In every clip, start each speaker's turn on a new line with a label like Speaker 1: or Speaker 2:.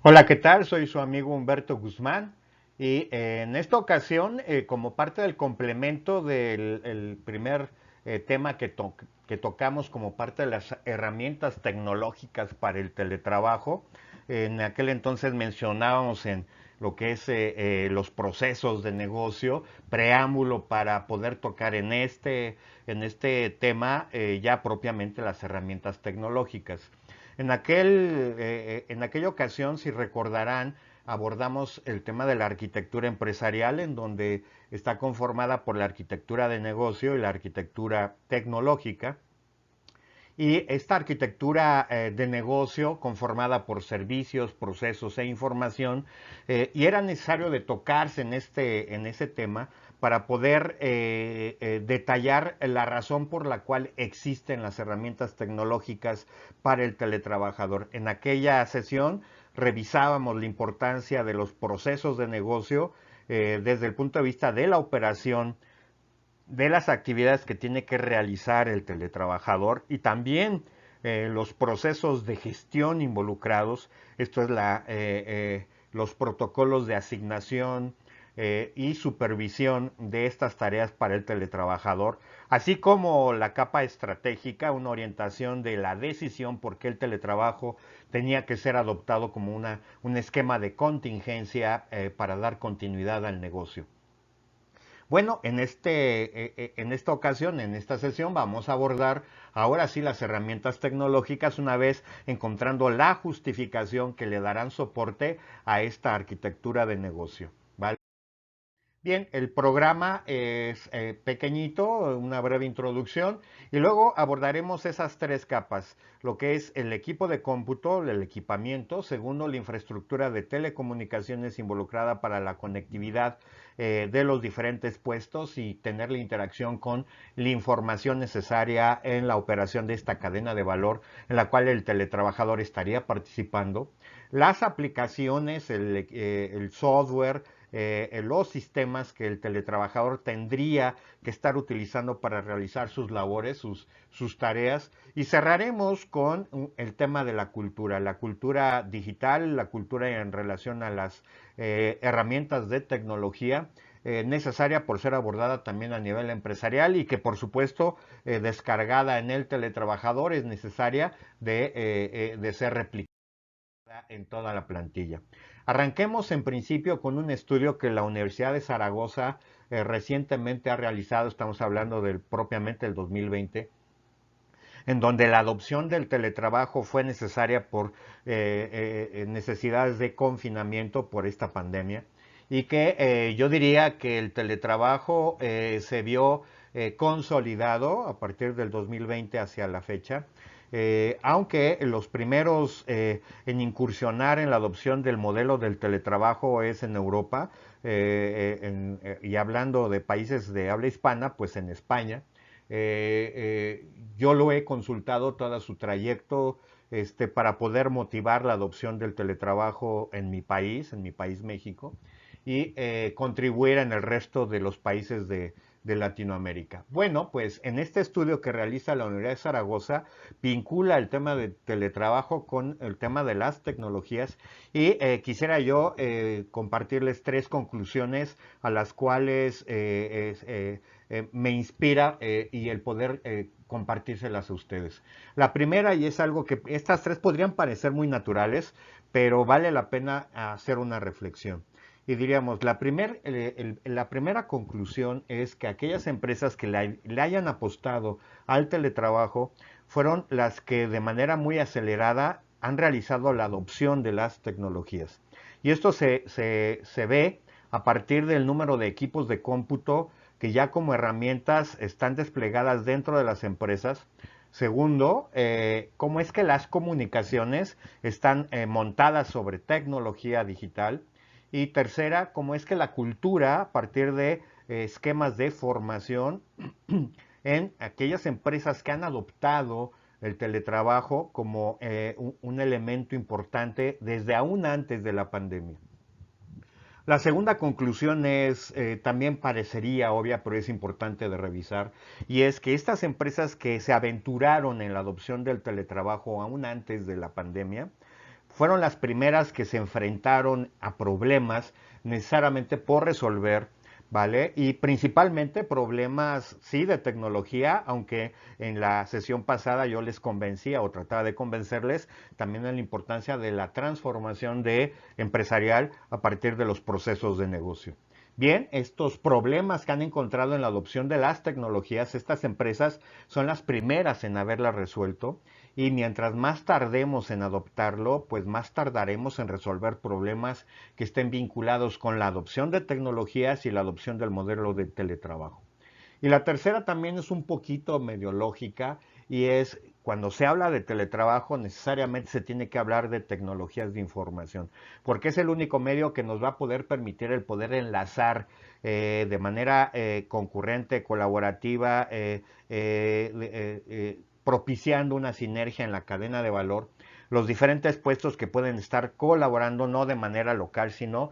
Speaker 1: Hola, ¿qué tal? Soy su amigo Humberto Guzmán y en esta ocasión, como parte del complemento del el primer tema que tocamos como parte de las herramientas tecnológicas para el teletrabajo, en aquel entonces mencionábamos en lo que es los procesos de negocio, preámbulo para poder tocar en este tema ya propiamente las herramientas tecnológicas. En aquella ocasión, si recordarán, abordamos el tema de la arquitectura empresarial, en donde está conformada por la arquitectura de negocio y la arquitectura tecnológica. Y esta arquitectura de negocio conformada por servicios, procesos e información, y era necesario de tocarse en ese tema para poder detallar la razón por la cual existen las herramientas tecnológicas para el teletrabajador. En aquella sesión revisábamos la importancia de los procesos de negocio desde el punto de vista de la operación, de las actividades que tiene que realizar el teletrabajador y también los procesos de gestión involucrados, esto es los protocolos de asignación y supervisión de estas tareas para el teletrabajador, así como la capa estratégica, una orientación de la decisión por qué el teletrabajo tenía que ser adoptado como un esquema de contingencia para dar continuidad al negocio. Bueno, en esta ocasión, en esta sesión, vamos a abordar ahora sí las herramientas tecnológicas una vez encontrando la justificación que le darán soporte a esta arquitectura de negocio. ¿Vale? Bien, el programa es pequeñito, una breve introducción, y luego abordaremos esas tres capas, lo que es el equipo de cómputo, el equipamiento, segundo, la infraestructura de telecomunicaciones involucrada para la conectividad de los diferentes puestos y tener la interacción con la información necesaria en la operación de esta cadena de valor en la cual el teletrabajador estaría participando, las aplicaciones, el software, los sistemas que el teletrabajador tendría que estar utilizando para realizar sus labores, sus tareas. Y cerraremos con el tema de la cultura digital, la cultura en relación a las herramientas de tecnología necesaria por ser abordada también a nivel empresarial y que por supuesto descargada en el teletrabajador es necesaria de ser replicada en toda la plantilla. Arranquemos en principio con un estudio que la Universidad de Zaragoza recientemente ha realizado, estamos hablando del propiamente del 2020, en donde la adopción del teletrabajo fue necesaria por necesidades de confinamiento por esta pandemia y que yo diría que el teletrabajo se vio consolidado a partir del 2020 hacia la fecha, aunque los primeros en incursionar en la adopción del modelo del teletrabajo es en Europa, y hablando de países de habla hispana, pues en España. Yo lo he consultado todo su trayecto para poder motivar la adopción del teletrabajo en mi país México, y contribuir en el resto de los países de Latinoamérica. Bueno, pues en este estudio que realiza la Universidad de Zaragoza, vincula el tema de teletrabajo con el tema de las tecnologías y quisiera yo compartirles tres conclusiones a las cuales me inspira y el poder compartírselas a ustedes. La primera, y es algo que estas tres podrían parecer muy naturales, pero vale la pena hacer una reflexión. Y diríamos, la primera conclusión es que aquellas empresas que le hayan apostado al teletrabajo fueron las que de manera muy acelerada han realizado la adopción de las tecnologías. Y esto se ve a partir del número de equipos de cómputo que ya como herramientas están desplegadas dentro de las empresas. Segundo, cómo es que las comunicaciones están montadas sobre tecnología digital. Y tercera, cómo es que la cultura, a partir de esquemas de formación en aquellas empresas que han adoptado el teletrabajo como un elemento importante desde aún antes de la pandemia. La segunda conclusión es, también parecería obvia, pero es importante de revisar, y es que estas empresas que se aventuraron en la adopción del teletrabajo aún antes de la pandemia, fueron las primeras que se enfrentaron a problemas necesariamente por resolver, ¿vale? Y principalmente problemas, sí, de tecnología, aunque en la sesión pasada yo les convencía o trataba de convencerles también en la importancia de la transformación de empresarial a partir de los procesos de negocio. Bien, estos problemas que han encontrado en la adopción de las tecnologías, estas empresas son las primeras en haberlas resuelto y mientras más tardemos en adoptarlo, pues más tardaremos en resolver problemas que estén vinculados con la adopción de tecnologías y la adopción del modelo de teletrabajo. Y la tercera también es un poquito medio lógica y es cuando se habla de teletrabajo necesariamente se tiene que hablar de tecnologías de información, porque es el único medio que nos va a poder permitir el poder enlazar de manera concurrente, colaborativa, propiciando una sinergia en la cadena de valor, los diferentes puestos que pueden estar colaborando no de manera local, sino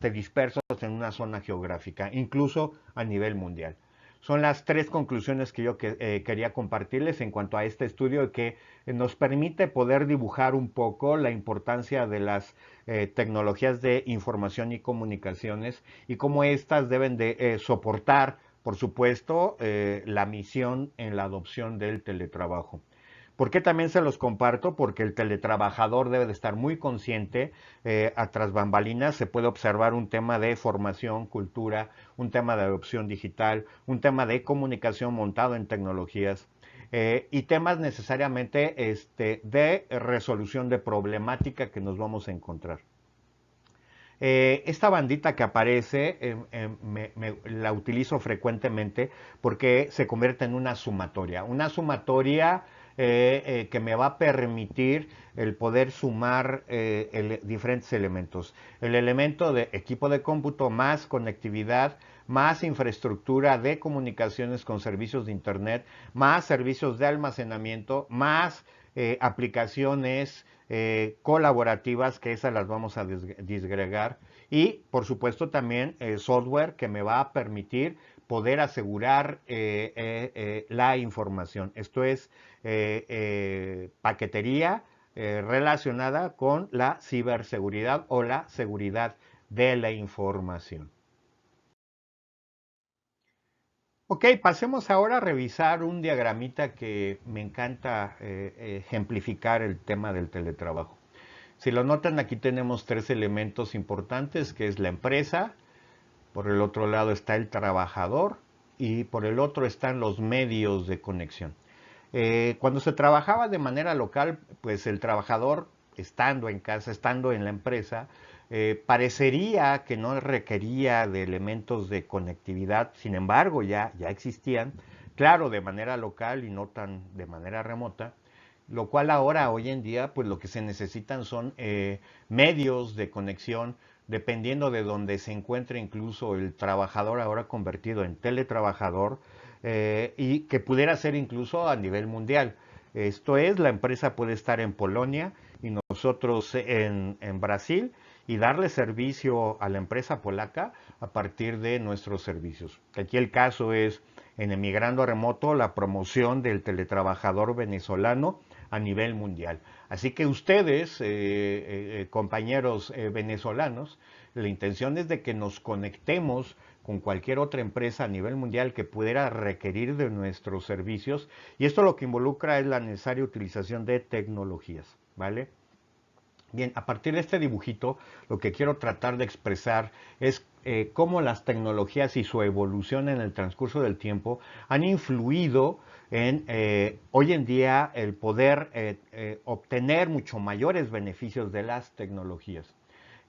Speaker 1: dispersos en una zona geográfica, incluso a nivel mundial. Son las tres conclusiones que yo quería compartirles en cuanto a este estudio que nos permite poder dibujar un poco la importancia de las tecnologías de información y comunicaciones y cómo éstas deben de soportar, por supuesto, la misión en la adopción del teletrabajo. ¿Por qué también se los comparto? Porque el teletrabajador debe de estar muy consciente, a tras bambalinas se puede observar un tema de formación, cultura, un tema de adopción digital, un tema de comunicación montado en tecnologías y temas necesariamente de resolución de problemática que nos vamos a encontrar. Esta bandita que aparece la utilizo frecuentemente porque se convierte en una sumatoria que me va a permitir el poder sumar diferentes elementos. El elemento de equipo de cómputo más conectividad, más infraestructura de comunicaciones con servicios de Internet, más servicios de almacenamiento, más aplicaciones colaborativas, que esas las vamos a disgregar, y por supuesto también software que me va a permitir poder asegurar la información. Esto es paquetería relacionada con la ciberseguridad o la seguridad de la información. Ok, pasemos ahora a revisar un diagramita que me encanta ejemplificar el tema del teletrabajo. Si lo notan, aquí tenemos tres elementos importantes, que es la empresa, por el otro lado está el trabajador y por el otro están los medios de conexión. Cuando se trabajaba de manera local, pues el trabajador, estando en casa, estando en la empresa, parecería que no requería de elementos de conectividad, sin embargo ya existían, claro, de manera local y no tan de manera remota, lo cual ahora, hoy en día, pues lo que se necesitan son medios de conexión, dependiendo de donde se encuentre incluso el trabajador ahora convertido en teletrabajador, y que pudiera ser incluso a nivel mundial. Esto es, la empresa puede estar en Polonia y nosotros en Brasil y darle servicio a la empresa polaca a partir de nuestros servicios. Aquí el caso es en Emigrando Remoto, la promoción del teletrabajador venezolano a nivel mundial. Así que ustedes, compañeros venezolanos, la intención es de que nos conectemos con cualquier otra empresa a nivel mundial que pudiera requerir de nuestros servicios, y esto lo que involucra es la necesaria utilización de tecnologías, ¿vale? Bien, a partir de este dibujito, lo que quiero tratar de expresar es cómo las tecnologías y su evolución en el transcurso del tiempo han influido en hoy en día el poder obtener mucho mayores beneficios de las tecnologías.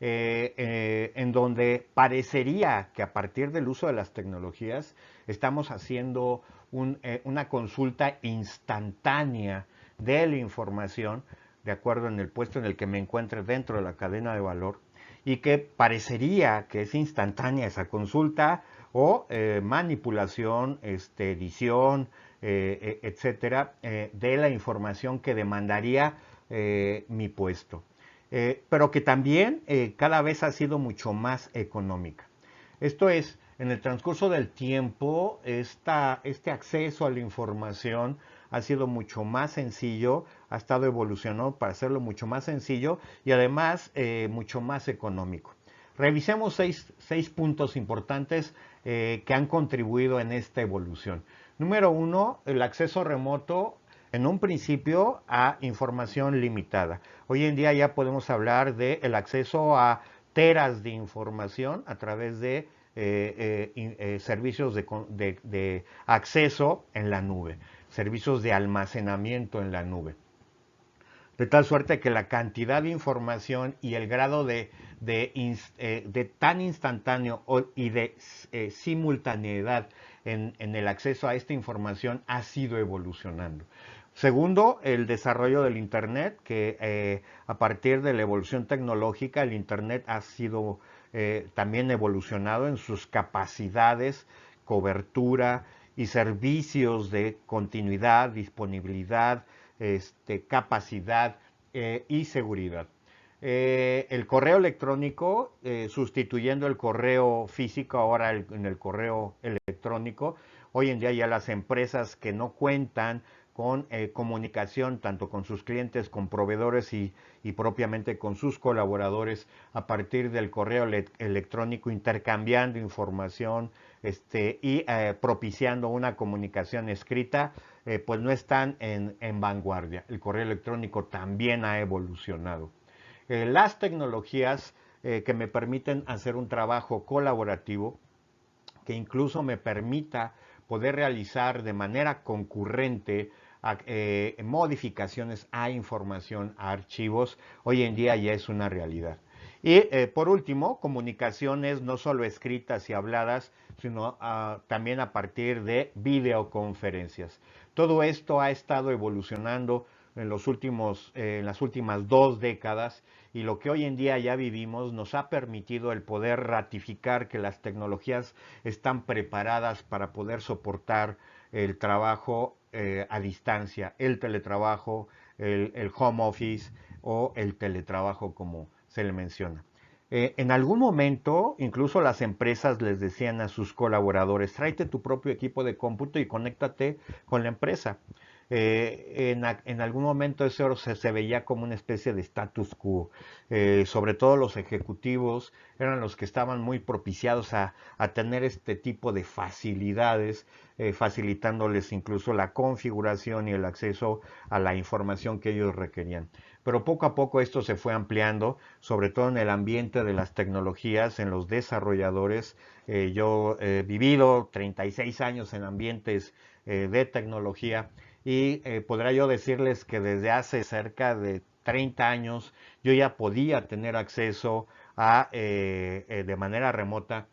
Speaker 1: En donde parecería que a partir del uso de las tecnologías estamos haciendo una consulta instantánea de la información de acuerdo en el puesto en el que me encuentre dentro de la cadena de valor y que parecería que es instantánea esa consulta o manipulación, edición, etcétera, de la información que demandaría mi puesto. Pero que también cada vez ha sido mucho más económica. Esto es, en el transcurso del tiempo, este acceso a la información ha sido mucho más sencillo, ha estado evolucionando para hacerlo mucho más sencillo y además mucho más económico. Revisemos seis puntos importantes que han contribuido en esta evolución. Número 1, el acceso remoto en un principio a información limitada. Hoy en día ya podemos hablar del acceso a teras de información a través de servicios de acceso en la nube, servicios de almacenamiento en la nube. De tal suerte que la cantidad de información y el grado de tan instantáneo y de simultaneidad en el acceso a esta información ha sido evolucionando. Segundo, el desarrollo del Internet, que a partir de la evolución tecnológica, el Internet ha sido también evolucionado en sus capacidades, cobertura y servicios de continuidad, disponibilidad, capacidad y seguridad. El correo electrónico, sustituyendo el correo físico ahora en el correo electrónico. Hoy en día ya las empresas que no cuentan con comunicación tanto con sus clientes, con proveedores y propiamente con sus colaboradores a partir del correo electrónico, intercambiando información y propiciando una comunicación escrita, pues no están en vanguardia. El correo electrónico también ha evolucionado. Las tecnologías que me permiten hacer un trabajo colaborativo, que incluso me permita poder realizar de manera concurrente modificaciones a información, a archivos, hoy en día ya es una realidad. Y por último, comunicaciones no solo escritas y habladas, sino también a partir de videoconferencias. Todo esto ha estado evolucionando en las últimas 2 décadas, y lo que hoy en día ya vivimos nos ha permitido el poder ratificar que las tecnologías están preparadas para poder soportar el trabajo a distancia, el teletrabajo, el home office o el teletrabajo como se le menciona. En algún momento, incluso las empresas les decían a sus colaboradores, tráete tu propio equipo de cómputo y conéctate con la empresa. En algún momento eso se veía como una especie de status quo. Sobre todo los ejecutivos eran los que estaban muy propiciados a tener este tipo de facilidades, facilitándoles incluso la configuración y el acceso a la información que ellos requerían. Pero poco a poco esto se fue ampliando, sobre todo en el ambiente de las tecnologías, en los desarrolladores. Yo he vivido 36 años en ambientes de tecnología, y podría yo decirles que desde hace cerca de 30 años yo ya podía tener acceso a, de manera remota,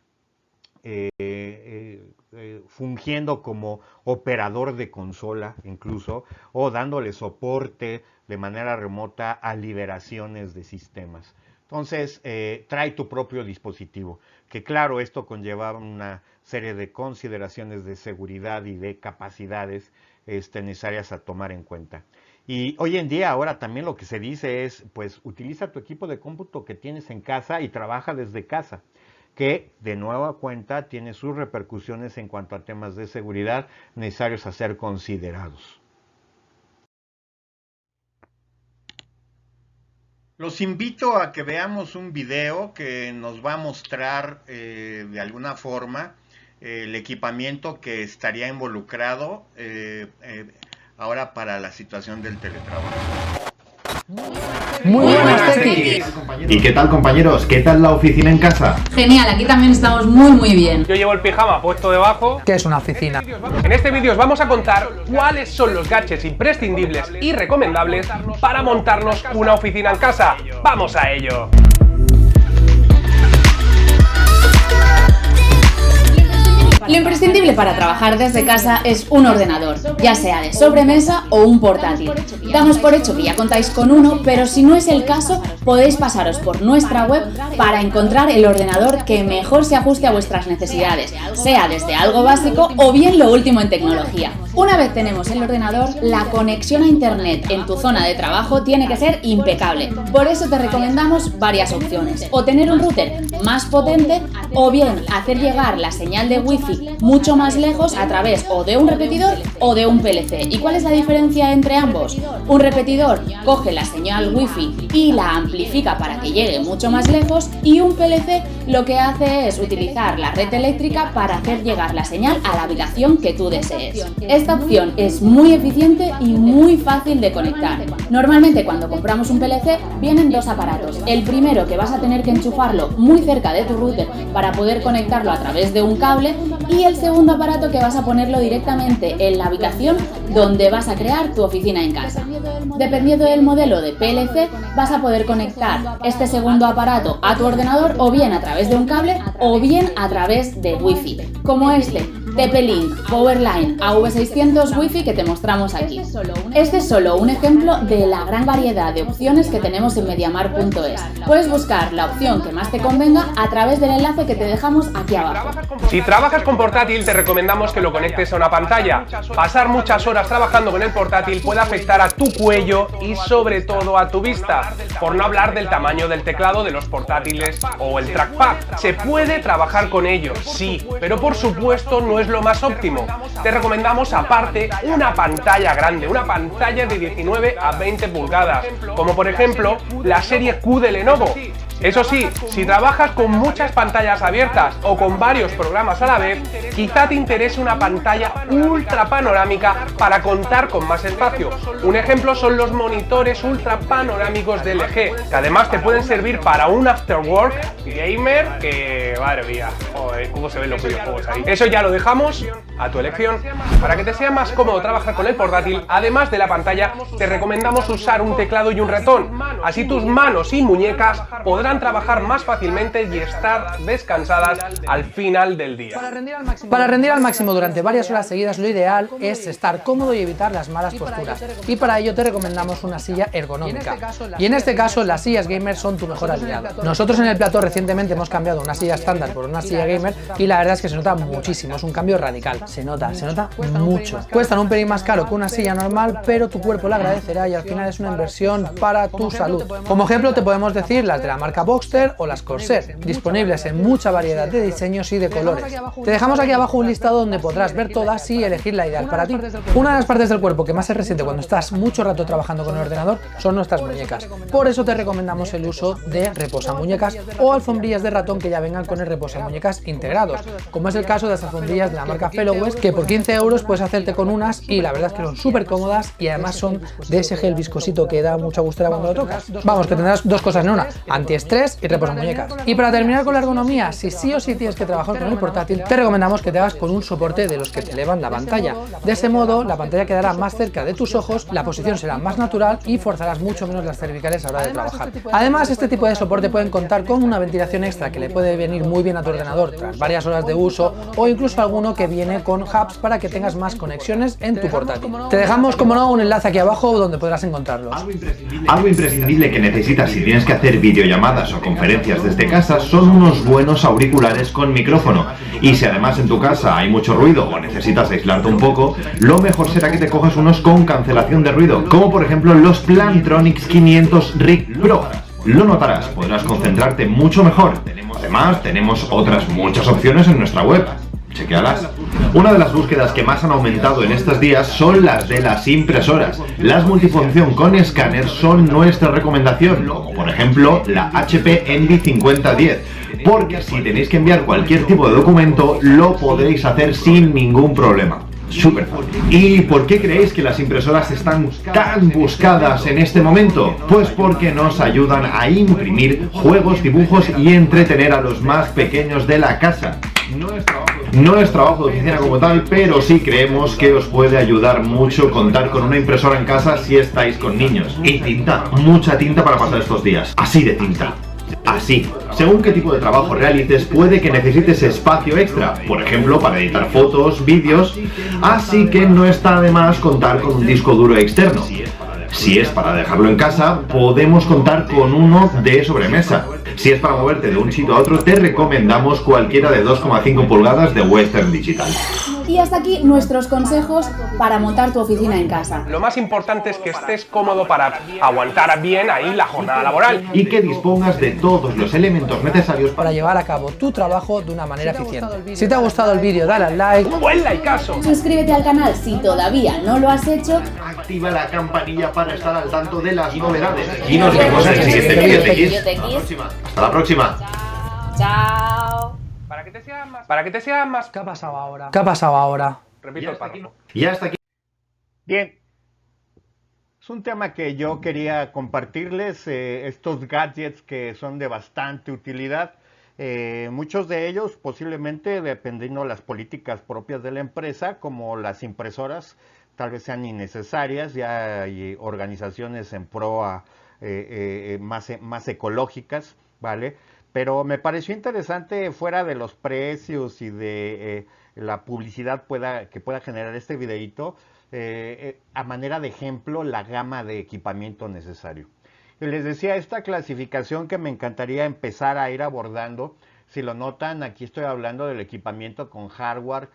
Speaker 1: fungiendo como operador de consola incluso, o dándole soporte de manera remota a liberaciones de sistemas. Entonces, trae tu propio dispositivo, que claro, esto conllevaba una serie de consideraciones de seguridad y de capacidades necesarias a tomar en cuenta. Y hoy en día ahora también lo que se dice es, pues utiliza tu equipo de cómputo que tienes en casa y trabaja desde casa, que de nueva cuenta tiene sus repercusiones en cuanto a temas de seguridad necesarios a ser considerados. Los invito a que veamos un video que nos va a mostrar de alguna forma el equipamiento que estaría involucrado ahora para la situación del teletrabajo.
Speaker 2: Muy buenas, Tequis.
Speaker 3: ¿Y qué tal, compañeros? ¿Qué tal la oficina en casa?
Speaker 4: Genial, aquí también estamos muy bien.
Speaker 2: Yo llevo el pijama puesto debajo.
Speaker 5: ¿Qué es una oficina?
Speaker 2: En este vídeo os vamos a contar cuáles son los gadgets imprescindibles y recomendables para montarnos una oficina en casa. ¡Vamos a ello!
Speaker 4: Lo imprescindible para trabajar desde casa es un ordenador, ya sea de sobremesa o un portátil. Damos por hecho que ya contáis con uno, pero si no es el caso, podéis pasaros por nuestra web para encontrar el ordenador que mejor se ajuste a vuestras necesidades, sea desde algo básico o bien lo último en tecnología. Una vez tenemos el ordenador, la conexión a internet en tu zona de trabajo tiene que ser impecable. Por eso te recomendamos varias opciones: o tener un router más potente, o bien hacer llegar la señal de Wi-Fi Wi-Fi mucho más lejos a través o de un repetidor o de un PLC. ¿Y cuál es la diferencia entre ambos? Un repetidor coge la señal Wi-Fi y la amplifica para que llegue mucho más lejos, y un PLC lo que hace es utilizar la red eléctrica para hacer llegar la señal a la habitación que tú desees. Esta opción es muy eficiente y muy fácil de conectar. Normalmente cuando compramos un PLC vienen dos aparatos. El primero, que vas a tener que enchufarlo muy cerca de tu router para poder conectarlo a través de un cable, y el segundo aparato que vas a ponerlo directamente en la habitación donde vas a crear tu oficina en casa. Dependiendo del modelo de PLC, vas a poder conectar este segundo aparato a tu ordenador o bien a través de un cable o bien a través de Wi-Fi, como este TP-Link Powerline AV600 Wi-Fi que te mostramos aquí. Este es solo un ejemplo de la gran variedad de opciones que tenemos en MediaMarkt.es. Puedes buscar la opción que más te convenga a través del enlace que te dejamos aquí abajo.
Speaker 2: Si trabajas con portátil, te recomendamos que lo conectes a una pantalla. Pasar muchas horas trabajando con el portátil puede afectar a tu cuello y sobre todo a tu vista, por no hablar del tamaño del teclado de los portátiles o el trackpad. Se puede trabajar con ellos, sí, pero por supuesto no es lo más óptimo. Te recomendamos aparte una pantalla grande, una pantalla de 19 a 20 pulgadas, como por ejemplo la serie Q de Lenovo. Eso sí, si trabajas con muchas pantallas abiertas o con varios programas a la vez, quizá te interese una pantalla ultra panorámica para contar con más espacio. Un ejemplo son los monitores ultra panorámicos de LG, que además te pueden servir para un afterwork gamer que, madre mía, joder, cómo se ven los videojuegos ahí. Eso ya lo dejamos a tu elección. Para que te sea más cómodo trabajar con el portátil, además de la pantalla, te recomendamos usar un teclado y un ratón. Así tus manos y muñecas podrán trabajar más fácilmente y estar descansadas al final del día.
Speaker 5: Para rendir al máximo durante varias horas seguidas, lo ideal es estar cómodo y evitar las malas posturas, y para ello te recomendamos una silla ergonómica. Y en este caso las sillas gamer son tu mejor aliado. Nosotros en el plató recientemente hemos cambiado una silla estándar por una silla gamer y la verdad es que se nota muchísimo, es un cambio radical. Se nota mucho. Cuestan un pelín más caro que una silla normal, pero tu cuerpo lo agradecerá y al final es una inversión para tu salud. Como ejemplo te podemos decir las de la marca Boxster o las Corsair, disponibles en mucha variedad de diseños y de colores. Te dejamos aquí abajo un listado donde podrás ver todas y elegir la ideal para ti. Una de las partes del cuerpo que más se resiente cuando estás mucho rato trabajando con el ordenador son nuestras muñecas. Por eso te recomendamos el uso de reposamuñecas o alfombrillas de ratón que ya vengan con el reposamuñecas integrados, como es el caso de las alfombrillas de la marca Fellowes, que por 15 euros puedes hacerte con unas y la verdad es que son súper cómodas y además son de ese gel viscosito que da mucha gustera cuando lo tocas. Vamos, que tendrás dos cosas en una: antiestrés y reposamuñecas. Y para terminar con la ergonomía, si sí o sí tienes que trabajar con el portátil, te recomendamos que te hagas con un soporte de los que te elevan la pantalla. De ese modo, la pantalla quedará más cerca de tus ojos, la posición será más natural y forzarás mucho menos las cervicales a la hora de trabajar. Además, este tipo de soporte pueden contar con una ventilación extra que le puede venir muy bien a tu ordenador tras varias horas de uso, o incluso alguno que viene con hubs para que tengas más conexiones en tu portátil. Te dejamos, como no, un enlace aquí abajo donde podrás encontrarlos.
Speaker 3: Algo imprescindible que necesitas si tienes que hacer videollamadas o conferencias desde casa son unos buenos auriculares con micrófono. Y si además en tu casa hay mucho ruido o necesitas aislarte un poco, lo mejor será que te cojas unos con cancelación de ruido, como por ejemplo los Plantronics 500 Rig Pro. Lo notarás, podrás concentrarte mucho mejor. Además, tenemos otras muchas opciones en nuestra web. Chequealas. Una de las búsquedas que más han aumentado en estos días son las de las impresoras. Las multifunción con escáner son nuestra recomendación, como por ejemplo la HP Envy 5010, porque si tenéis que enviar cualquier tipo de documento lo podréis hacer sin ningún problema. Súper fácil. ¿Y por qué creéis que las impresoras están tan buscadas en este momento? Pues porque nos ayudan a imprimir juegos, dibujos y entretener a los más pequeños de la casa. No es trabajo de oficina como tal, pero sí creemos que os puede ayudar mucho contar con una impresora en casa si estáis con niños. Y tinta, mucha tinta para pasar estos días. Así de tinta. Así, según qué tipo de trabajo realices, puede que necesites espacio extra, por ejemplo, para editar fotos, vídeos, así que no está de más contar con un disco duro externo. Si es para dejarlo en casa, podemos contar con uno de sobremesa. Si es para moverte de un sitio a otro, te recomendamos cualquiera de 2,5 pulgadas de Western Digital.
Speaker 4: Y hasta aquí nuestros consejos para montar tu oficina en casa.
Speaker 2: Lo más importante es que estés cómodo para aguantar bien ahí la jornada laboral.
Speaker 3: Y que dispongas de todos los elementos necesarios
Speaker 5: Para llevar a cabo tu trabajo de una manera eficiente. Si te ha gustado el vídeo, dale al like.
Speaker 2: ¡Un buen likeazo!
Speaker 4: Suscríbete al canal si todavía no lo has hecho.
Speaker 3: activa la campanilla para estar al tanto de las novedades. Y nos vemos en el siguiente vídeo TX. Hasta la próxima.
Speaker 4: Chao.
Speaker 2: Para que te sea más...
Speaker 5: ¿Qué ha pasado ahora? ¿Qué ha pasado ahora?
Speaker 2: Repito el párrafo.
Speaker 3: Y hasta aquí.
Speaker 1: Bien, es un tema que yo quería compartirles, estos gadgets que son de bastante utilidad. Muchos de ellos posiblemente, dependiendo de las políticas propias de la empresa, como las impresoras, tal vez sean innecesarias. Ya hay organizaciones en pro a más ecológicas, ¿vale? Pero me pareció interesante, fuera de los precios y de la publicidad que pueda generar este videíto, a manera de ejemplo, la gama de equipamiento necesario. Y les decía, esta clasificación que me encantaría empezar a ir abordando. Si lo notan, aquí estoy hablando del equipamiento con hardware,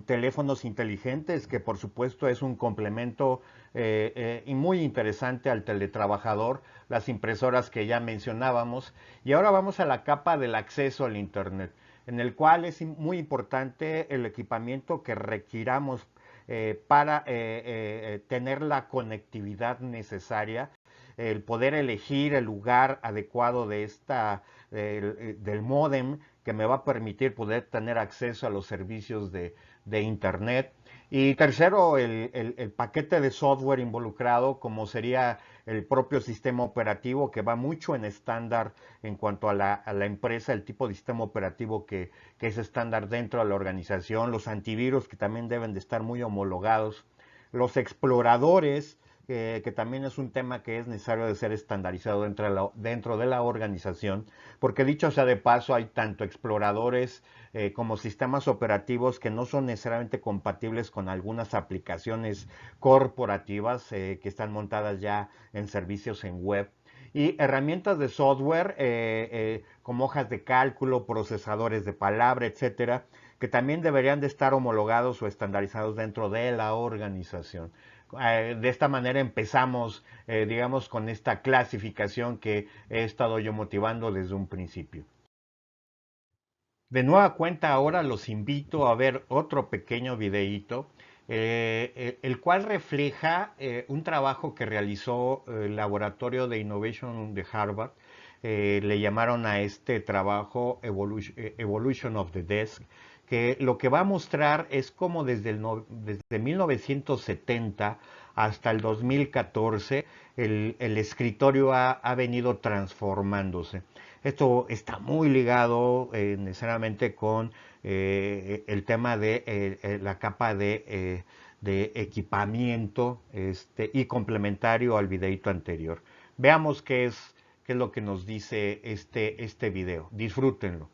Speaker 1: teléfonos inteligentes, que por supuesto es un complemento y muy interesante al teletrabajador, las impresoras que ya mencionábamos, y ahora vamos a la capa del acceso al Internet, en el cual es muy importante el equipamiento que requiramos para tener la conectividad necesaria, el poder elegir el lugar adecuado de del módem, que me va a permitir poder tener acceso a los servicios de Internet. Y tercero, el paquete de software involucrado, como sería el propio sistema operativo, que va mucho en estándar en cuanto a la empresa, el tipo de sistema operativo que es estándar dentro de la organización, los antivirus, que también deben de estar muy homologados, los exploradores, que también es un tema que es necesario de ser estandarizado dentro de la organización, porque dicho sea de paso, hay tanto exploradores como sistemas operativos que no son necesariamente compatibles con algunas aplicaciones corporativas que están montadas ya en servicios en web, y herramientas de software como hojas de cálculo, procesadores de palabra, etcétera, que también deberían de estar homologados o estandarizados dentro de la organización. De esta manera empezamos, digamos, con esta clasificación que he estado yo motivando desde un principio. De nueva cuenta, ahora los invito a ver otro pequeño videíto, el cual refleja un trabajo que realizó el Laboratorio de Innovation de Harvard. Le llamaron a este trabajo Evolution of the Desk, que lo que va a mostrar es cómo desde 1970 hasta el 2014 el escritorio ha venido transformándose. Esto está muy ligado necesariamente con el tema de la capa de equipamiento y complementario al videito anterior. Veamos qué es lo que nos dice este video. Disfrútenlo.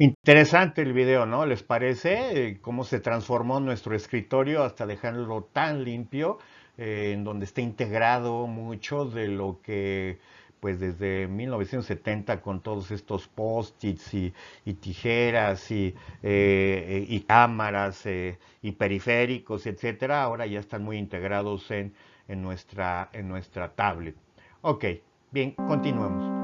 Speaker 1: Interesante el video, ¿no? ¿Les parece? Cómo se transformó nuestro escritorio hasta dejarlo tan limpio, en donde está integrado mucho de lo que, pues desde 1970, con todos estos post-its y tijeras y cámaras y periféricos, etcétera, ahora ya están muy integrados en nuestra tablet. Ok, bien, continuemos.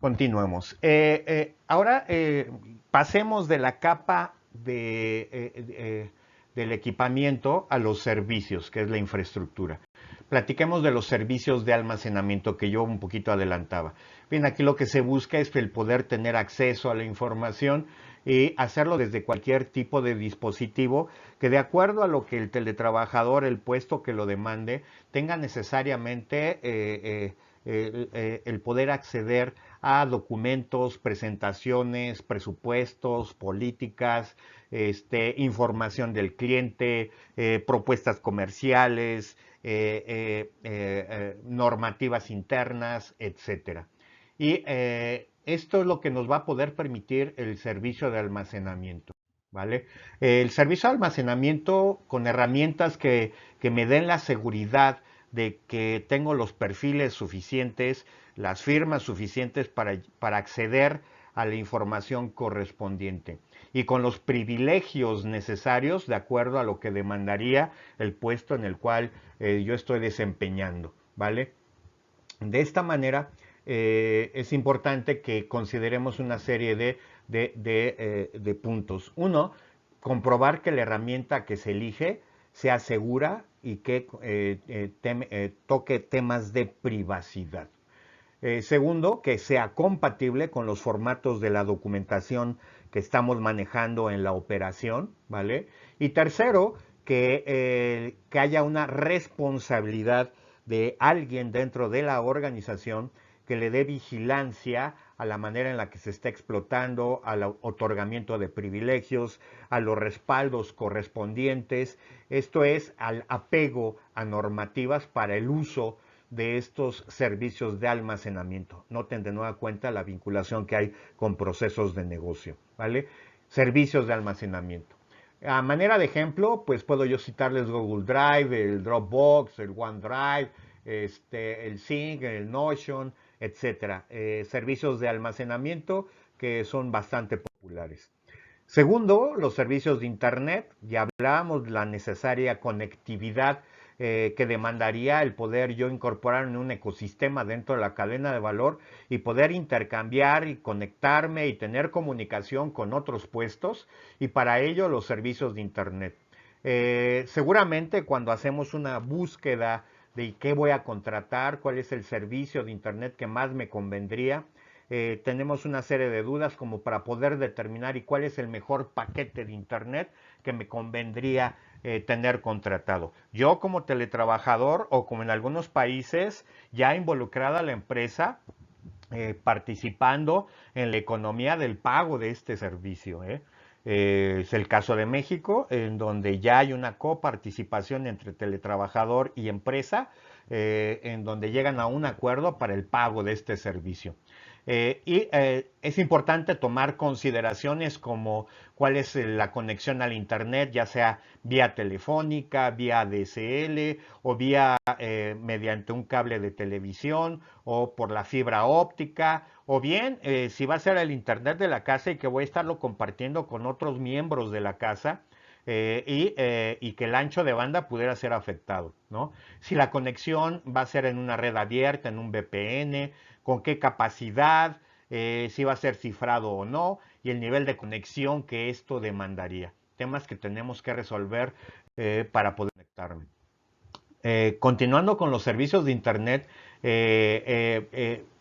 Speaker 1: continuemos. Ahora pasemos de la capa del equipamiento a los servicios, que es la infraestructura. Platiquemos de los servicios de almacenamiento que yo un poquito adelantaba. Bien, aquí lo que se busca es el poder tener acceso a la información y hacerlo desde cualquier tipo de dispositivo que, de acuerdo a lo que el teletrabajador, el puesto que lo demande, tenga necesariamente el poder acceder a documentos, presentaciones, presupuestos, políticas, información del cliente, propuestas comerciales, normativas internas, etcétera. Y esto es lo que nos va a poder permitir el servicio de almacenamiento, ¿vale? El servicio de almacenamiento con herramientas que me den la seguridad de que tengo los perfiles suficientes, las firmas suficientes para acceder a la información correspondiente y con los privilegios necesarios de acuerdo a lo que demandaría el puesto en el cual yo estoy desempeñando, ¿vale? De esta manera es importante que consideremos una serie de puntos. Uno, comprobar que la herramienta que se elige sea segura y que toque temas de privacidad. Segundo, que sea compatible con los formatos de la documentación que estamos manejando en la operación, ¿vale? Y tercero, que haya una responsabilidad de alguien dentro de la organización que le dé vigilancia a la manera en la que se está explotando, al otorgamiento de privilegios, a los respaldos correspondientes, esto es, al apego a normativas para el uso de estos servicios de almacenamiento. Noten de nueva cuenta la vinculación que hay con procesos de negocio, ¿vale? Servicios de almacenamiento. A manera de ejemplo, pues puedo yo citarles Google Drive, el Dropbox, el OneDrive, el Sync, el Notion, etcétera. Servicios de almacenamiento que son bastante populares. Segundo, los servicios de Internet. Ya hablábamos de la necesaria conectividad que demandaría el poder yo incorporar en un ecosistema dentro de la cadena de valor y poder intercambiar y conectarme y tener comunicación con otros puestos, y para ello los servicios de Internet. Seguramente cuando hacemos una búsqueda de qué voy a contratar, cuál es el servicio de Internet que más me convendría, tenemos una serie de dudas como para poder determinar cuál es el mejor paquete de Internet que me convendría tener contratado. Yo como teletrabajador o como en algunos países ya involucrada la empresa participando en la economía del pago de este servicio. Es el caso de México, en donde ya hay una coparticipación entre teletrabajador y empresa, en donde llegan a un acuerdo para el pago de este servicio. Es importante tomar consideraciones como cuál es la conexión al Internet, ya sea vía telefónica, vía DSL o vía mediante un cable de televisión o por la fibra óptica, o bien si va a ser el Internet de la casa y que voy a estarlo compartiendo con otros miembros de la casa. Y que el ancho de banda pudiera ser afectado, ¿no? Si la conexión va a ser en una red abierta, en un VPN, con qué capacidad, si va a ser cifrado o no, y el nivel de conexión que esto demandaría. Temas que tenemos que resolver para poder conectarme. Continuando con los servicios de Internet,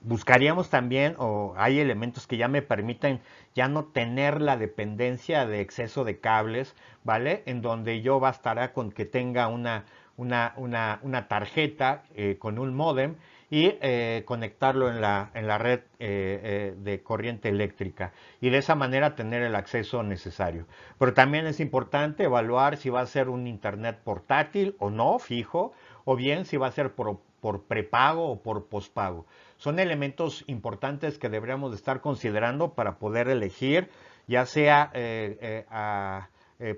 Speaker 1: buscaríamos también, o hay elementos que ya me permiten ya no tener la dependencia de exceso de cables, ¿vale? En donde yo bastará con que tenga una tarjeta con un módem y conectarlo en la red de corriente eléctrica y de esa manera tener el acceso necesario. Pero también es importante evaluar si va a ser un Internet portátil o no, fijo, o bien si va a ser por prepago o por pospago. Son elementos importantes que deberíamos de estar considerando para poder elegir, ya sea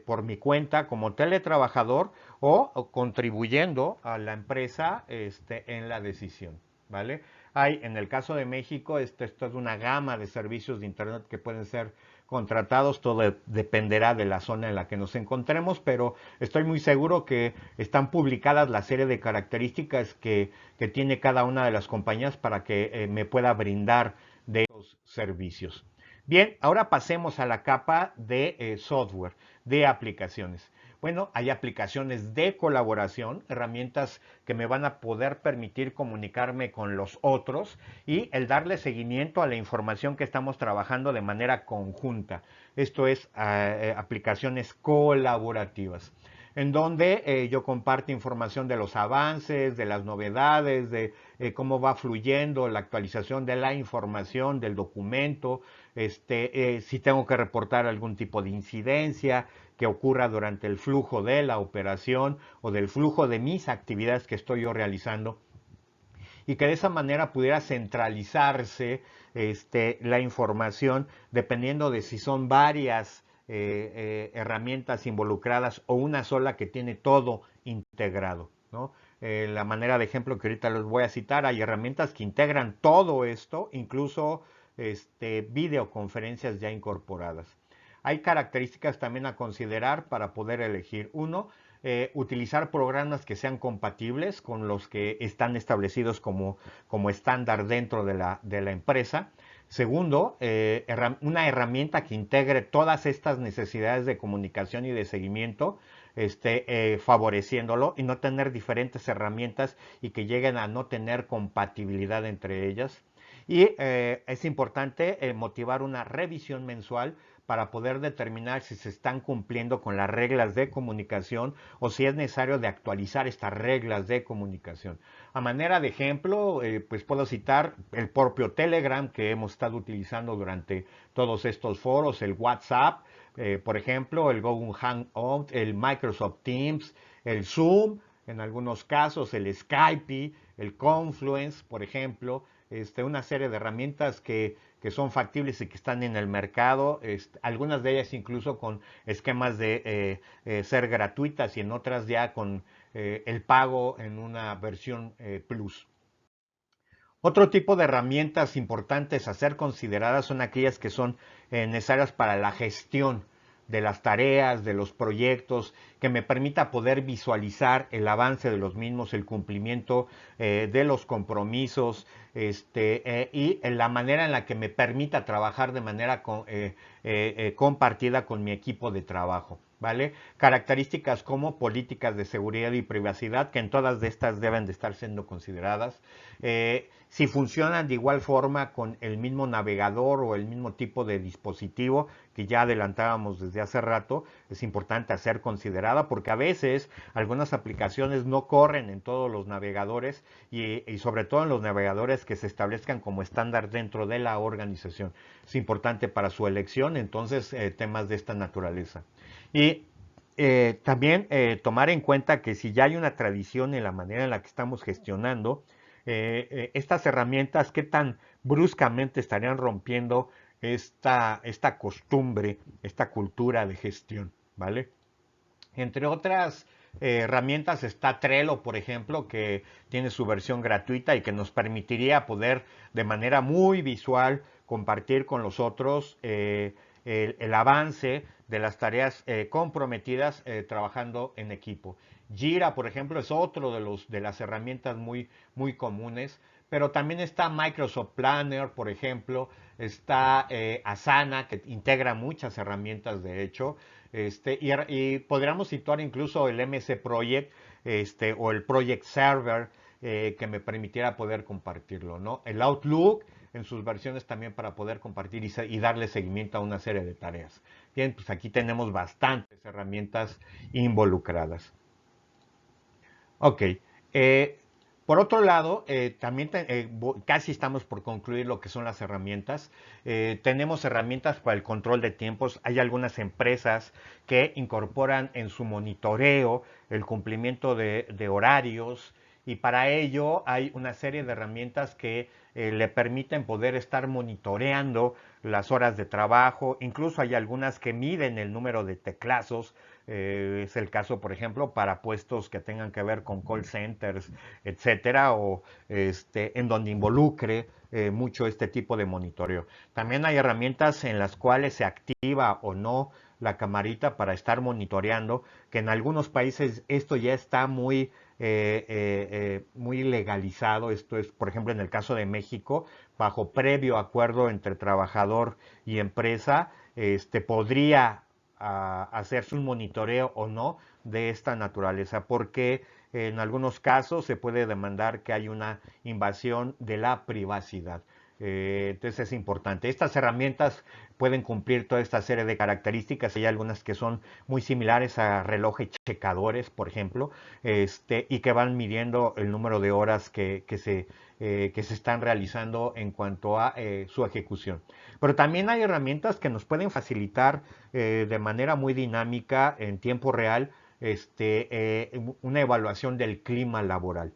Speaker 1: por mi cuenta como teletrabajador o contribuyendo a la empresa en la decisión, ¿vale? Hay, en el caso de México, esto es una gama de servicios de Internet que pueden ser contratados, todo dependerá de la zona en la que nos encontremos, pero estoy muy seguro que están publicadas la serie de características que tiene cada una de las compañías para que me pueda brindar de los servicios. Bien, ahora pasemos a la capa de software, de aplicaciones. Bueno, hay aplicaciones de colaboración, herramientas que me van a poder permitir comunicarme con los otros y el darle seguimiento a la información que estamos trabajando de manera conjunta. Esto es aplicaciones colaborativas, en donde yo comparto información de los avances, de las novedades, de cómo va fluyendo la actualización de la información, del documento, si tengo que reportar algún tipo de incidencia que ocurra durante el flujo de la operación o del flujo de mis actividades que estoy yo realizando, y que de esa manera pudiera centralizarse la información dependiendo de si son varias herramientas involucradas o una sola que tiene todo integrado, ¿no? La manera de ejemplo que ahorita les voy a citar, hay herramientas que integran todo esto, incluso videoconferencias ya incorporadas. Hay características también a considerar para poder elegir. Uno, utilizar programas que sean compatibles con los que están establecidos como estándar dentro de la empresa. Segundo, una herramienta que integre todas estas necesidades de comunicación y de seguimiento, favoreciéndolo y no tener diferentes herramientas y que lleguen a no tener compatibilidad entre ellas. Y es importante motivar una revisión mensual para poder determinar si se están cumpliendo con las reglas de comunicación o si es necesario de actualizar estas reglas de comunicación. A manera de ejemplo, pues puedo citar el propio Telegram que hemos estado utilizando durante todos estos foros, el WhatsApp, por ejemplo, el Google Hangout, el Microsoft Teams, el Zoom, en algunos casos el Skype, el Confluence, por ejemplo, una serie de herramientas que son factibles y que están en el mercado, algunas de ellas incluso con esquemas de ser gratuitas y en otras ya con el pago en una versión Plus. Otro tipo de herramientas importantes a ser consideradas son aquellas que son necesarias para la gestión de las tareas, de los proyectos, que me permita poder visualizar el avance de los mismos, el cumplimiento de los compromisos, y la manera en la que me permita trabajar de manera compartida con mi equipo de trabajo, ¿vale? Características como políticas de seguridad y privacidad, que en todas de estas deben de estar siendo consideradas. Si funcionan de igual forma con el mismo navegador o el mismo tipo de dispositivo que ya adelantábamos desde hace rato, es importante hacer considerada porque a veces algunas aplicaciones no corren en todos los navegadores y sobre todo en los navegadores que se establezcan como estándar dentro de la organización. Es importante para su elección, entonces, temas de esta naturaleza. Y también tomar en cuenta que si ya hay una tradición en la manera en la que estamos gestionando, estas herramientas, qué tan bruscamente estarían rompiendo esta costumbre, esta cultura de gestión, ¿vale? Entre otras herramientas está Trello, por ejemplo, que tiene su versión gratuita y que nos permitiría poder de manera muy visual compartir con los otros el avance de las tareas comprometidas trabajando en equipo. Jira, por ejemplo, es otro de las herramientas muy comunes, pero también está Microsoft Planner, por ejemplo, está Asana, que integra muchas herramientas, de hecho, y podríamos situar incluso el MS Project o el Project Server, que me permitiera poder compartirlo, ¿no? El Outlook en sus versiones también para poder compartir y darle seguimiento a una serie de tareas. Bien, pues aquí tenemos bastantes herramientas involucradas. Ok. Por otro lado, también casi estamos por concluir lo que son las herramientas. Tenemos herramientas para el control de tiempos. Hay algunas empresas que incorporan en su monitoreo el cumplimiento de horarios, y para ello hay una serie de herramientas que le permiten poder estar monitoreando las horas de trabajo. Incluso hay algunas que miden el número de teclazos. Es el caso, por ejemplo, para puestos que tengan que ver con call centers, etcétera, o en donde involucre mucho este tipo de monitoreo. También hay herramientas en las cuales se activa o no la camarita para estar monitoreando, que en algunos países esto ya está muy, muy legalizado. Esto es, por ejemplo, en el caso de México, bajo previo acuerdo entre trabajador y empresa, podría hacerse un monitoreo o no de esta naturaleza, porque en algunos casos se puede demandar que hay una invasión de la privacidad. Entonces es importante. Estas herramientas pueden cumplir toda esta serie de características. Hay algunas que son muy similares a relojes checadores, por ejemplo, y que van midiendo el número de horas que se están realizando en cuanto a su ejecución. Pero también hay herramientas que nos pueden facilitar de manera muy dinámica, en tiempo real, una evaluación del clima laboral.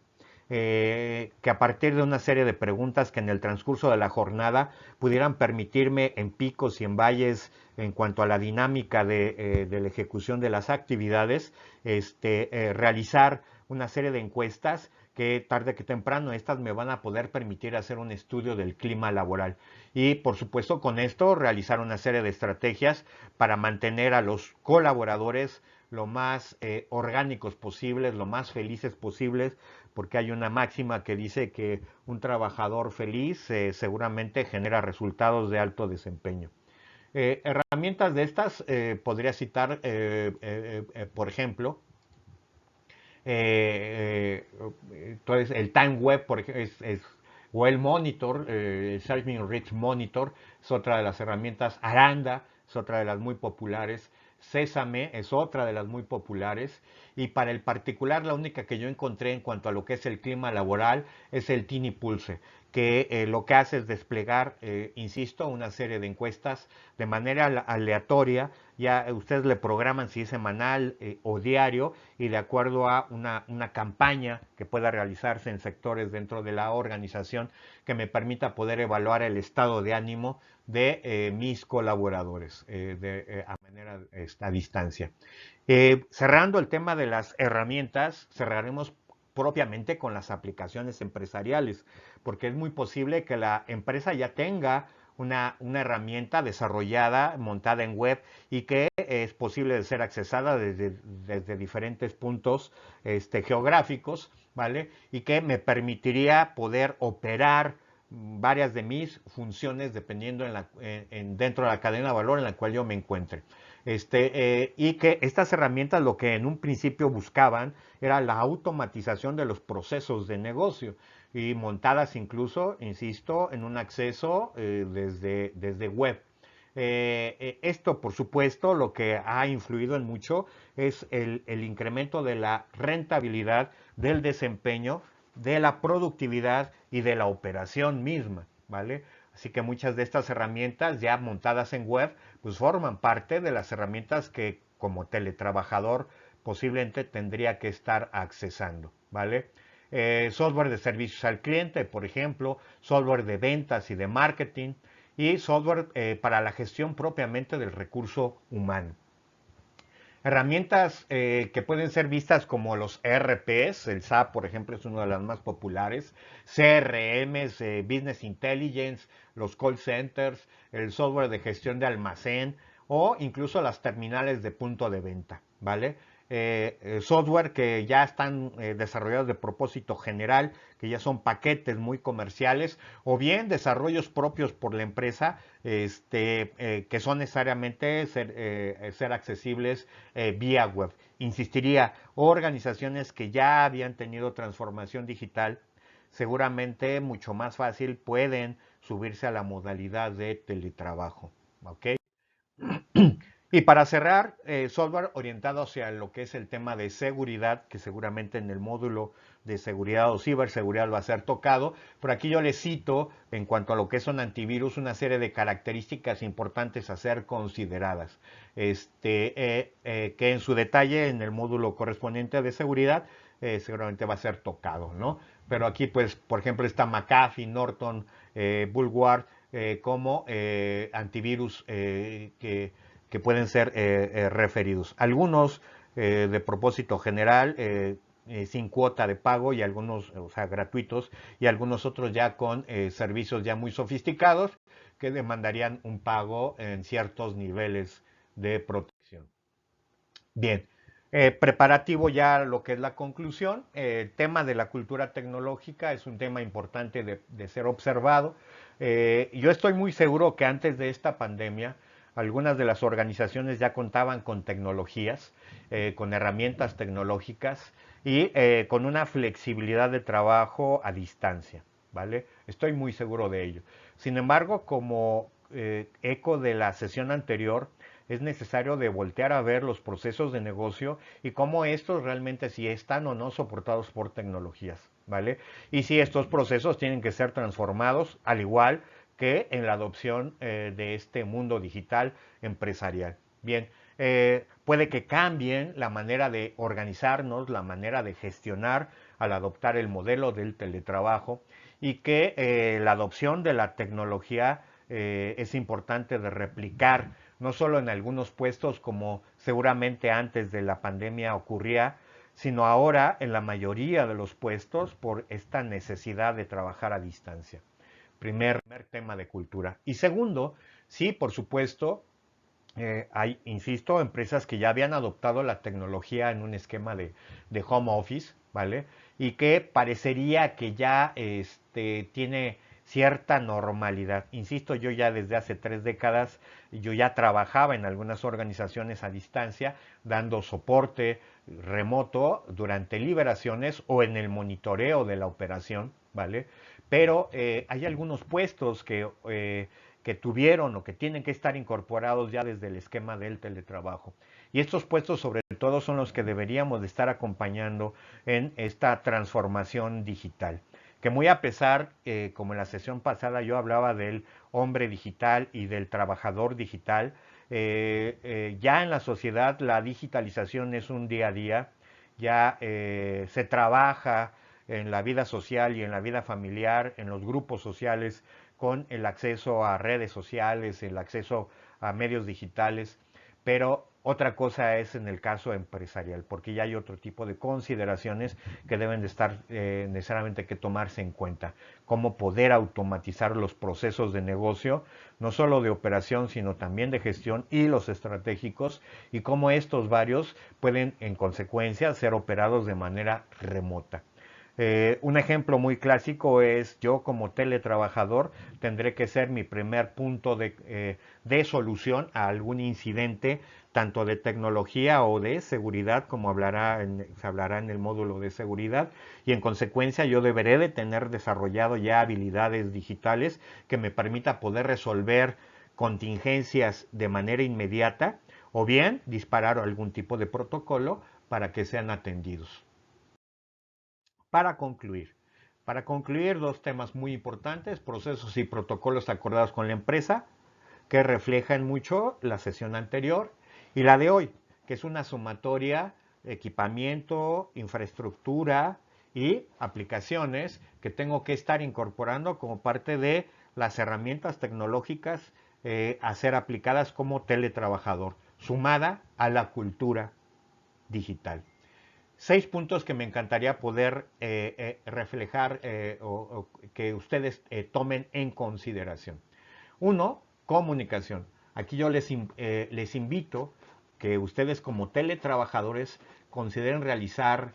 Speaker 1: Que a partir de una serie de preguntas que en el transcurso de la jornada pudieran permitirme en picos y en valles en cuanto a la dinámica de la ejecución de las actividades, realizar una serie de encuestas que tarde que temprano estas me van a poder permitir hacer un estudio del clima laboral y por supuesto con esto realizar una serie de estrategias para mantener a los colaboradores lo más orgánicos posibles, lo más felices posibles, porque hay una máxima que dice que un trabajador feliz seguramente genera resultados de alto desempeño. Herramientas de estas podría citar, por ejemplo, entonces el Time Web o el Monitor, el Serving Reach Monitor es otra de las herramientas. Aranda es otra de las muy populares. Sésame es otra de las muy populares y para el particular la única que yo encontré en cuanto a lo que es el clima laboral es el Tiny Pulse, que lo que hace es desplegar, insisto, una serie de encuestas de manera aleatoria. Ya ustedes le programan si es semanal o diario y de acuerdo a una campaña que pueda realizarse en sectores dentro de la organización que me permita poder evaluar el estado de ánimo de mis colaboradores a distancia. Cerrando el tema de las herramientas, cerraremos propiamente con las aplicaciones empresariales, porque es muy posible que la empresa ya tenga una herramienta desarrollada, montada en web y que es posible de ser accesada desde diferentes puntos geográficos, ¿vale? Y que me permitiría poder operar varias de mis funciones dependiendo dentro de la cadena de valor en la cual yo me encuentre. Y que estas herramientas lo que en un principio buscaban era la automatización de los procesos de negocio y montadas incluso, insisto, en un acceso desde web. Esto, por supuesto, lo que ha influido en mucho es el incremento de la rentabilidad, del desempeño, de la productividad y de la operación misma, ¿vale? Así que muchas de estas herramientas ya montadas en web, pues forman parte de las herramientas que como teletrabajador posiblemente tendría que estar accesando, ¿vale? Software de servicios al cliente, por ejemplo, software de ventas y de marketing y software para la gestión propiamente del recurso humano. Herramientas que pueden ser vistas como los ERPs, el SAP por ejemplo es una de las más populares, CRMs, Business Intelligence, los call centers, el software de gestión de almacén o incluso las terminales de punto de venta, ¿vale? Software que ya están desarrollados de propósito general, que ya son paquetes muy comerciales, o bien desarrollos propios por la empresa, que son necesariamente ser accesibles vía web. Insistiría, organizaciones que ya habían tenido transformación digital, seguramente mucho más fácil pueden subirse a la modalidad de teletrabajo, ¿ok? Y para cerrar, software orientado hacia lo que es el tema de seguridad, que seguramente en el módulo de seguridad o ciberseguridad va a ser tocado. Por aquí yo les cito, en cuanto a lo que es un antivirus, una serie de características importantes a ser consideradas, que en su detalle en el módulo correspondiente de seguridad seguramente va a ser tocado, ¿no? Pero aquí, pues, por ejemplo, está McAfee, Norton, Bulwark, como antivirus que pueden ser referidos. Algunos de propósito general, sin cuota de pago y algunos, o sea, gratuitos, y algunos otros ya con servicios ya muy sofisticados que demandarían un pago en ciertos niveles de protección. Bien, preparativo ya lo que es la conclusión. El tema de la cultura tecnológica es un tema importante de ser observado. Yo estoy muy seguro que antes de esta pandemia, algunas de las organizaciones ya contaban con tecnologías, con herramientas tecnológicas y con una flexibilidad de trabajo a distancia, ¿vale? Estoy muy seguro de ello. Sin embargo, como eco de la sesión anterior, es necesario de voltear a ver los procesos de negocio y cómo estos realmente si están o no soportados por tecnologías, ¿vale? Y si estos procesos tienen que ser transformados, al igual que en la adopción de este mundo digital empresarial. Bien, puede que cambien la manera de organizarnos, la manera de gestionar al adoptar el modelo del teletrabajo y que la adopción de la tecnología es importante de replicar, no solo en algunos puestos como seguramente antes de la pandemia ocurría, sino ahora en la mayoría de los puestos por esta necesidad de trabajar a distancia. Primer tema de cultura. Y segundo, sí, por supuesto, hay, insisto, empresas que ya habían adoptado la tecnología en un esquema de home office, ¿vale? Y que parecería que ya tiene cierta normalidad. Insisto, yo ya desde hace 3 décadas, yo ya trabajaba en algunas organizaciones a distancia, dando soporte remoto durante liberaciones o en el monitoreo de la operación, ¿vale? Pero hay algunos puestos que tuvieron o que tienen que estar incorporados ya desde el esquema del teletrabajo. Y estos puestos sobre todo son los que deberíamos de estar acompañando en esta transformación digital. Que muy a pesar, como en la sesión pasada yo hablaba del hombre digital y del trabajador digital, ya en la sociedad la digitalización es un día a día, ya se trabaja en la vida social y en la vida familiar, en los grupos sociales, con el acceso a redes sociales, el acceso a medios digitales, pero otra cosa es en el caso empresarial, porque ya hay otro tipo de consideraciones que deben de estar necesariamente que tomarse en cuenta, cómo poder automatizar los procesos de negocio, no solo de operación, sino también de gestión y los estratégicos, y cómo estos varios pueden en consecuencia ser operados de manera remota. Un ejemplo muy clásico es yo como teletrabajador tendré que ser mi primer punto de solución a algún incidente, tanto de tecnología o de seguridad, como se hablará en el módulo de seguridad, y en consecuencia yo deberé de tener desarrollado ya habilidades digitales que me permita poder resolver contingencias de manera inmediata o bien disparar algún tipo de protocolo para que sean atendidos. Para concluir, dos temas muy importantes, procesos y protocolos acordados con la empresa, que reflejan mucho la sesión anterior y la de hoy, que es una sumatoria de equipamiento, infraestructura y aplicaciones que tengo que estar incorporando como parte de las herramientas tecnológicas a ser aplicadas como teletrabajador, sumada a la cultura digital. 6 puntos que me encantaría poder reflejar o que ustedes tomen en consideración. 1, comunicación. Aquí yo les invito que ustedes como teletrabajadores consideren realizar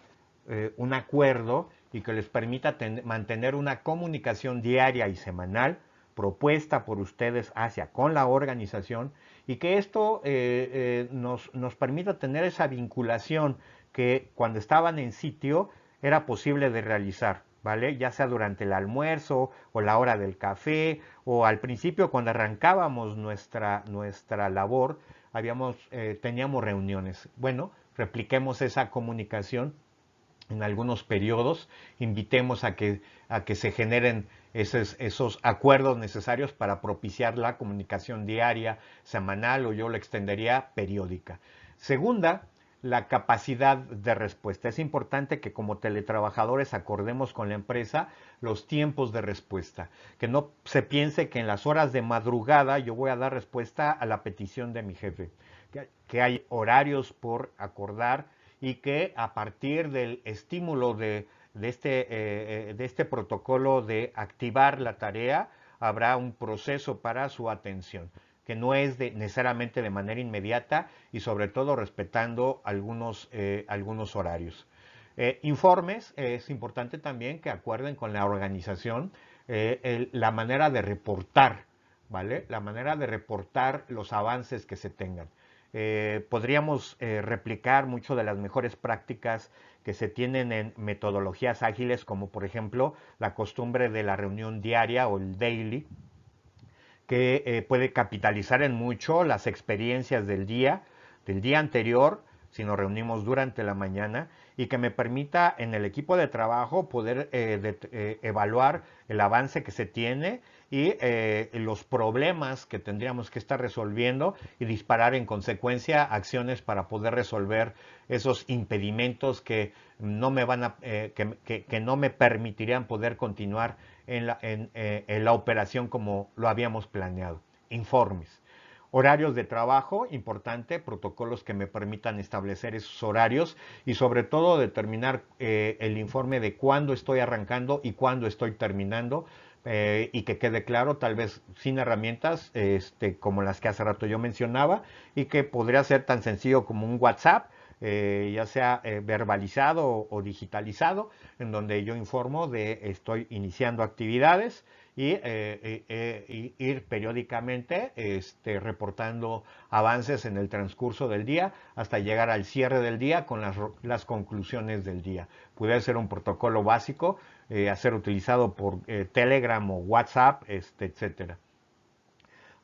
Speaker 1: un acuerdo y que les permita mantener una comunicación diaria y semanal propuesta por ustedes hacia con la organización y que esto nos permita tener esa vinculación que cuando estaban en sitio era posible de realizar, ¿vale? Ya sea durante el almuerzo o la hora del café o al principio cuando arrancábamos nuestra labor, teníamos reuniones. Bueno, repliquemos esa comunicación en algunos periodos, invitemos a que se generen esos acuerdos necesarios para propiciar la comunicación diaria, semanal o yo lo extendería periódica. Segunda, la capacidad de respuesta. Es importante que como teletrabajadores acordemos con la empresa los tiempos de respuesta. Que no se piense que en las horas de madrugada yo voy a dar respuesta a la petición de mi jefe. Que hay horarios por acordar y que a partir del estímulo de este protocolo de activar la tarea habrá un proceso para su atención. que no es necesariamente de manera inmediata y sobre todo respetando algunos horarios. Informes, es importante también que acuerden con la organización la manera de reportar, ¿vale? La manera de reportar los avances que se tengan. Podríamos replicar mucho de las mejores prácticas que se tienen en metodologías ágiles, como por ejemplo la costumbre de la reunión diaria o el daily, que puede capitalizar en mucho las experiencias del día anterior, si nos reunimos durante la mañana, y que me permita en el equipo de trabajo poder evaluar el avance que se tiene y los problemas que tendríamos que estar resolviendo y disparar en consecuencia acciones para poder resolver esos impedimentos que no me que no me permitirían poder continuar en la operación como lo habíamos planeado. Informes. Horarios de trabajo, importante, protocolos que me permitan establecer esos horarios y sobre todo determinar el informe de cuándo estoy arrancando y cuándo estoy terminando y que quede claro, tal vez sin herramientas como las que hace rato yo mencionaba y que podría ser tan sencillo como un WhatsApp, ya sea verbalizado o digitalizado, en donde yo informo de estoy iniciando actividades y ir periódicamente reportando avances en el transcurso del día hasta llegar al cierre del día con las conclusiones del día. Puede ser un protocolo básico a ser utilizado por Telegram o WhatsApp, etcétera.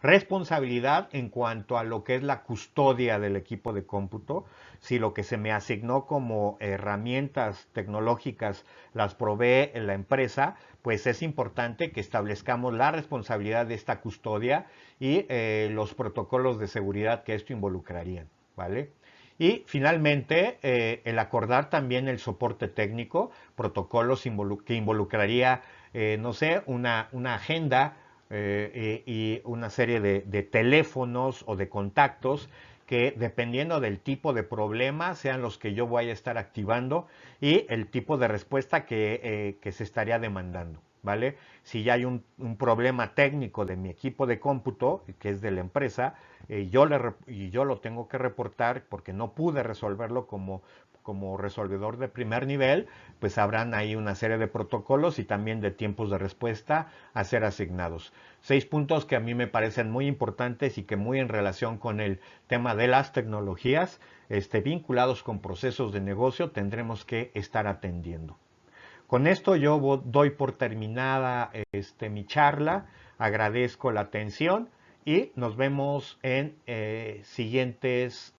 Speaker 1: Responsabilidad en cuanto a lo que es la custodia del equipo de cómputo. Si lo que se me asignó como herramientas tecnológicas las provee la empresa, pues es importante que establezcamos la responsabilidad de esta custodia y los protocolos de seguridad que esto involucrarían, ¿vale? Y finalmente, el acordar también el soporte técnico, protocolos que involucraría, no sé, una agenda, y una serie de teléfonos o de contactos que dependiendo del tipo de problema sean los que yo voy a estar activando y el tipo de respuesta que se estaría demandando, ¿vale? Si ya hay un problema técnico de mi equipo de cómputo, que es de la empresa, yo lo tengo que reportar porque no pude resolverlo como resolvedor de primer nivel, pues habrán ahí una serie de protocolos y también de tiempos de respuesta a ser asignados. 6 puntos que a mí me parecen muy importantes y que muy en relación con el tema de las tecnologías vinculados con procesos de negocio tendremos que estar atendiendo. Con esto yo doy por terminada mi charla, agradezco la atención y nos vemos en siguientes